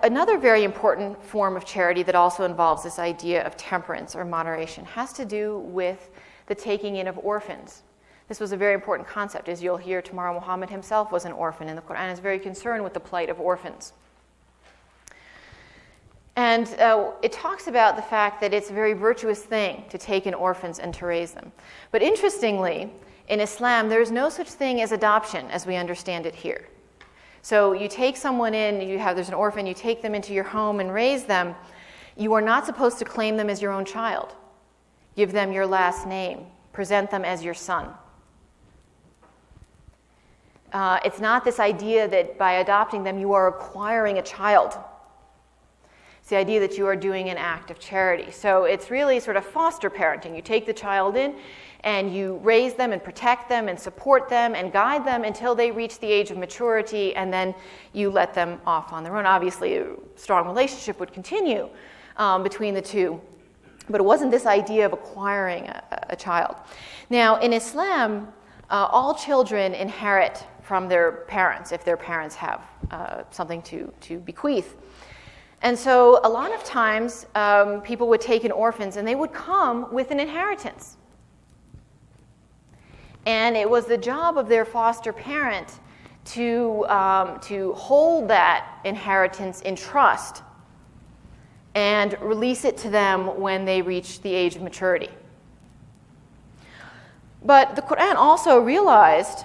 another very important form of charity that also involves this idea of temperance or moderation has to do with the taking in of orphans. This was a very important concept. As you'll hear tomorrow, Muhammad himself was an orphan, and the Quran is very concerned with the plight of orphans. And it talks about the fact that it's a very virtuous thing to take in orphans and to raise them. But interestingly, in Islam, there is no such thing as adoption as we understand it here. So you take someone in, there's an orphan, you take them into your home and raise them. You are not supposed to claim them as your own child. Give them your last name. Present them as your son. It's not this idea that by adopting them you are acquiring a child. It's the idea that you are doing an act of charity. So it's really sort of foster parenting. You take the child in and you raise them and protect them and support them and guide them until they reach the age of maturity, and then you let them off on their own. Obviously, a strong relationship would continue between the two, but it wasn't this idea of acquiring a child. Now, in Islam, all children inherit from their parents if their parents have something to bequeath. And so a lot of times people would take in orphans and they would come with an inheritance. And it was the job of their foster parent to hold that inheritance in trust and release it to them when they reach the age of maturity. But the Quran also realized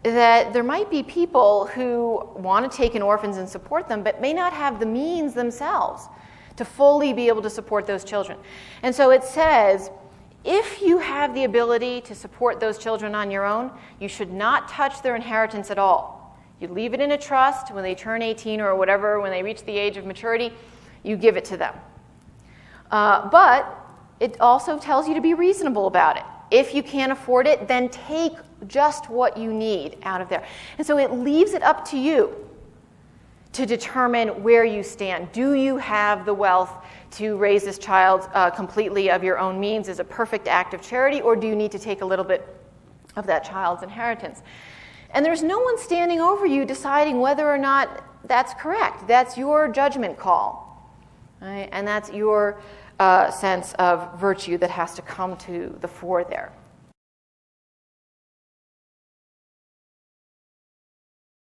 that there might be people who want to take in orphans and support them, but may not have the means themselves to fully be able to support those children. And so it says, if you have the ability to support those children on your own, you should not touch their inheritance at all. You leave it in a trust. When they turn 18 or whatever, when they reach the age of maturity, you give it to them. But it also tells you to be reasonable about it. If you can't afford it, then take just what you need out of there. And so it leaves it up to you to determine where you stand. Do you have the wealth to raise this child completely of your own means as a perfect act of charity, or do you need to take a little bit of that child's inheritance? And there's no one standing over you deciding whether or not that's correct. That's your judgment call, right? And that's your sense of virtue that has to come to the fore there.